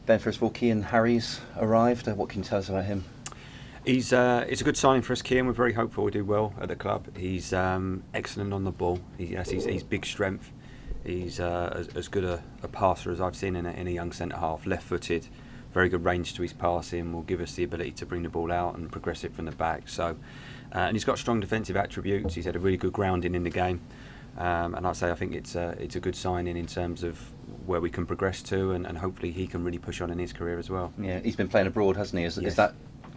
Ben, first of all, Keon Harry's arrived. What can you tell us about him? It's a good signing for us, Keon. We're very hopeful he'll do well at the club. He's excellent on the ball. He's big strength. He's as good a passer as I've seen in a young centre half. Left-footed, very good range to his passing. Will give us the ability to bring the ball out and progress it from the back. So, and he's got strong defensive attributes. He's had a really good grounding in the game. And I'd say I think it's a good signing in terms of where we can progress to, and hopefully he can really push on in his career as well. Yeah, he's been playing abroad, hasn't he? Yes.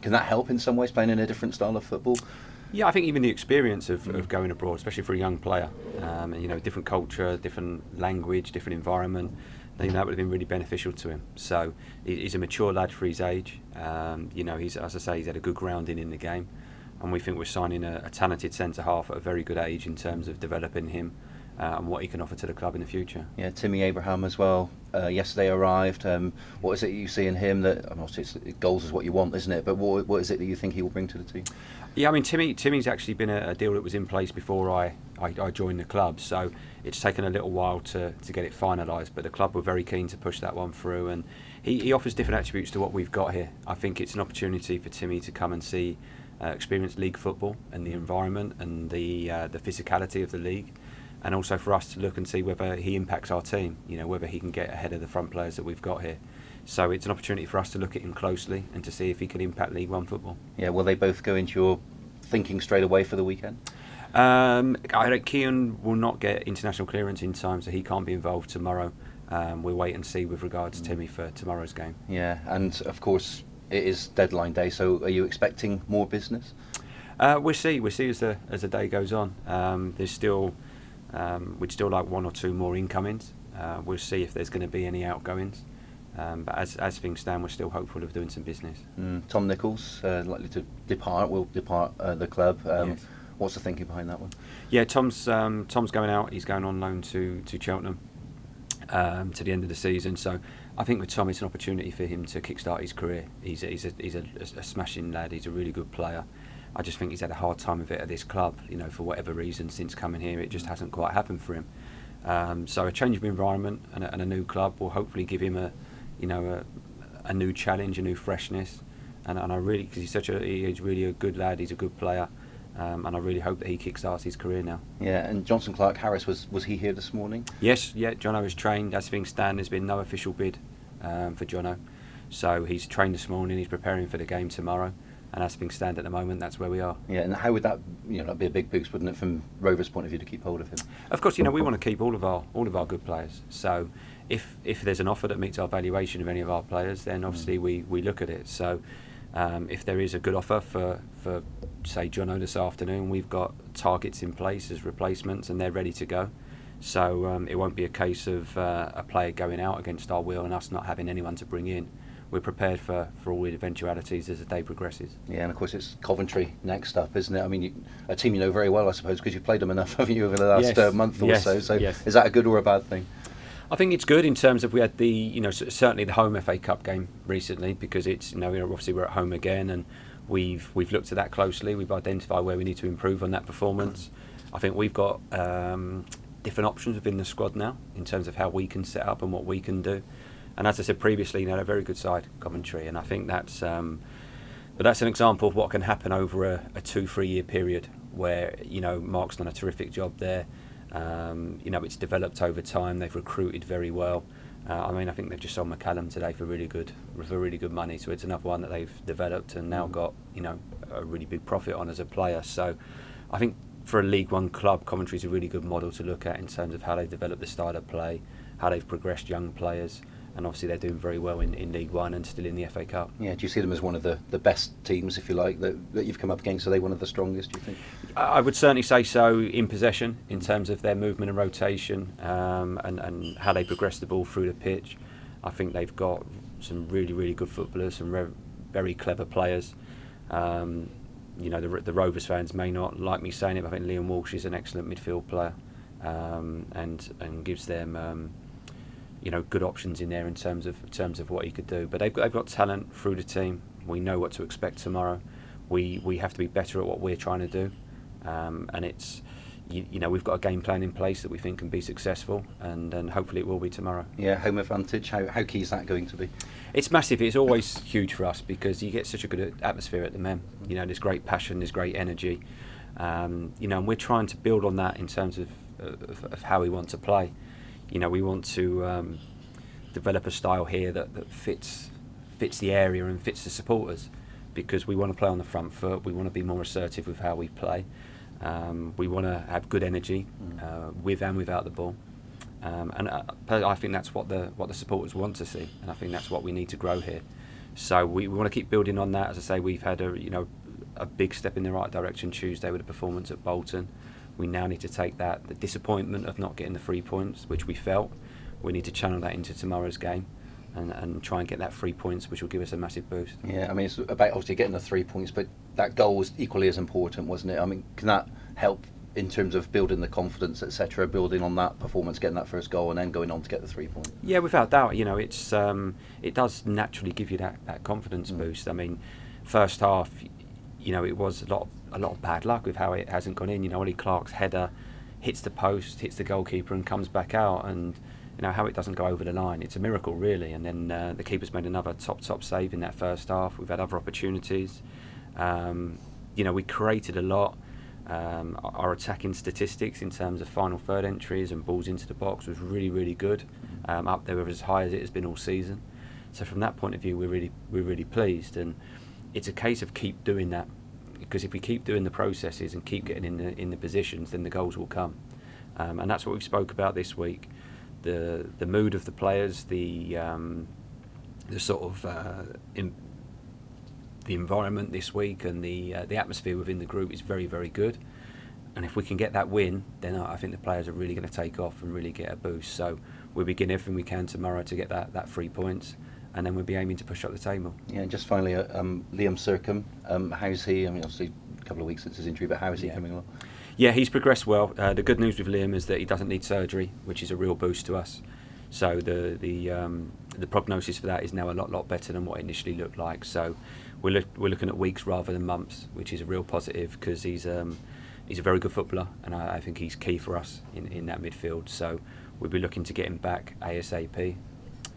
Can that help in some ways, playing in a different style of football? Yeah, I think even the experience of going abroad, especially for a young player, different culture, different language, different environment, I think that would have been really beneficial to him. So he's a mature lad for his age. He's, as I say, he's had a good grounding in the game, and we think we're signing a talented centre half at a very good age in terms of developing him and what he can offer to the club in the future. Yeah, Timmy Abraham as well. Yesterday arrived. What is it you see in him that? Goals is what you want, isn't it? But what is it that you think he will bring to the team? Yeah, I mean Timmy's actually been a deal that was in place before I joined the club, so it's taken a little while to get it finalised. But the club were very keen to push that one through, and he offers different attributes to what we've got here. I think it's an opportunity for Timmy to come and see experience league football and the environment and the physicality of the league. And also for us to look and see whether he impacts our team, whether he can get ahead of the front players that we've got here. So it's an opportunity for us to look at him closely and to see if he can impact League One football. Yeah, will they both go into your thinking straight away for the weekend? I think Keon will not get international clearance in time, so he can't be involved tomorrow. We'll wait and see with regards to Timmy for tomorrow's game. Yeah, and of course it is deadline day, so are you expecting more business? We'll see as the day goes on. There's still... we'd still like one or two more incomings. We'll see if there's going to be any outgoings. But as things stand, we're still hopeful of doing some business. Tom Nichols, likely to will depart the club. Yes. What's the thinking behind that one? Yeah, Tom's going out. He's going on loan to Cheltenham to the end of the season. So I think with Tom, it's an opportunity for him to kickstart his career. He's a smashing lad. He's a really good player. I just think he's had a hard time of it at this club, for whatever reason. Since coming here, it just hasn't quite happened for him. So a change of environment and a new club will hopefully give him a new challenge, a new freshness. And I really, because he's really a good lad. He's a good player, and I really hope that he kickstarts his career now. Yeah, and Johnson Clark Harris was he here this morning? Yes, yeah. Jono is trained. As things stand, there's been no official bid for Jono, so he's trained this morning. He's preparing for the game tomorrow. And as things stand at the moment, that's where we are. Yeah, and how would that, that'd be a big boost, wouldn't it, from Rovers' point of view, to keep hold of him? Of course, we want to keep all of our good players. So, if there's an offer that meets our valuation of any of our players, then obviously we look at it. So, if there is a good offer for say Jono this afternoon, we've got targets in place as replacements, and they're ready to go. So it won't be a case of a player going out against our will and us not having anyone to bring in. We're prepared for all the eventualities as the day progresses. Yeah, and of course it's Coventry next up, isn't it? I mean, a team you know very well, I suppose, because you've played them enough, haven't you, over the last month or so. So yes. Is that a good or a bad thing? I think it's good in terms of we had certainly the home FA Cup game recently, because it's obviously we're at home again, and we've looked at that closely. We've identified where we need to improve on that performance. I think we've got different options within the squad now in terms of how we can set up and what we can do. And as I said previously, they're a very good side, Coventry, and I think that's an example of what can happen over a 2-3 year period where Mark's done a terrific job there. It's developed over time. They've recruited very well. I think they've just sold McCallum today for really good money. So it's another one that they've developed and now got a really big profit on as a player. So I think for a League One club, Coventry's a really good model to look at in terms of how they've developed the style of play, how they've progressed young players. And obviously they're doing very well in League One and still in the FA Cup. Yeah, do you see them as one of the best teams, if you like, that you've come up against? Are they one of the strongest, do you think? I would certainly say so in possession, in terms of their movement and rotation, and how they progress the ball through the pitch. I think they've got some really, really good footballers, some very clever players. The Rovers fans may not like me saying it, but I think Liam Walsh is an excellent midfield player, and gives them good options in there in terms of what he could do. But they've got talent through the team. We know what to expect tomorrow. We have to be better at what we're trying to do, and it's we've got a game plan in place that we think can be successful, and hopefully it will be tomorrow. Yeah, home advantage. How key is that going to be? It's massive. It's always huge for us because you get such a good atmosphere at the Mem. There's great passion, there's great energy, and we're trying to build on that in terms of how we want to play. We want to develop a style here that fits the area and fits the supporters, because we want to play on the front foot. We want to be more assertive with how we play. We want to have good energy with and without the ball, and I think that's what the supporters want to see, and I think that's what we need to grow here. So we want to keep building on that. As I say, we've had a big step in the right direction Tuesday with the performance at Bolton. We now need to take the disappointment of not getting the 3 points, which we felt. We need to channel that into tomorrow's game and try and get that 3 points, which will give us a massive boost. Yeah, I mean, it's about obviously getting the 3 points, but that goal was equally as important, wasn't it? I mean, can that help in terms of building the confidence, etc., building on that performance, getting that first goal, and then going on to get the 3 points? Yeah, without doubt. It's it does naturally give you that confidence boost. I mean, first half, it was a lot of bad luck with how it hasn't gone in. Ollie Clark's header hits the post, hits the goalkeeper, and comes back out, and how it doesn't go over the line. It's a miracle, really. And then the keeper's made another top save in that first half. We've had other opportunities. We created a lot. Our attacking statistics in terms of final third entries and balls into the box was really, really good. Up there, as high as it has been all season. So from that point of view, we're really pleased. And it's a case of keep doing that, because if we keep doing the processes and keep getting in the positions, then the goals will come. And that's what we spoke about this week. The mood of the players, the sort of the environment this week, and the atmosphere within the group is very, very good. And if we can get that win, then I think the players are really going to take off and really get a boost. So we'll begin everything we can tomorrow to get that 3 points, and then we'll be aiming to push up the table. Yeah, and just finally, Liam Sercombe, how's he? I mean, obviously a couple of weeks since his injury, but how is he coming along? Yeah, he's progressed well. The good news with Liam is that he doesn't need surgery, which is a real boost to us. So the prognosis for that is now a lot better than what it initially looked like. So we're looking at weeks rather than months, which is a real positive, because he's a very good footballer, and I think he's key for us in that midfield. So we'll be looking to get him back ASAP,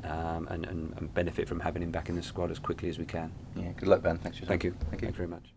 and benefit from having him back in the squad as quickly as we can. Yeah, good luck, Ben. Thanks for your time. Thank you very much.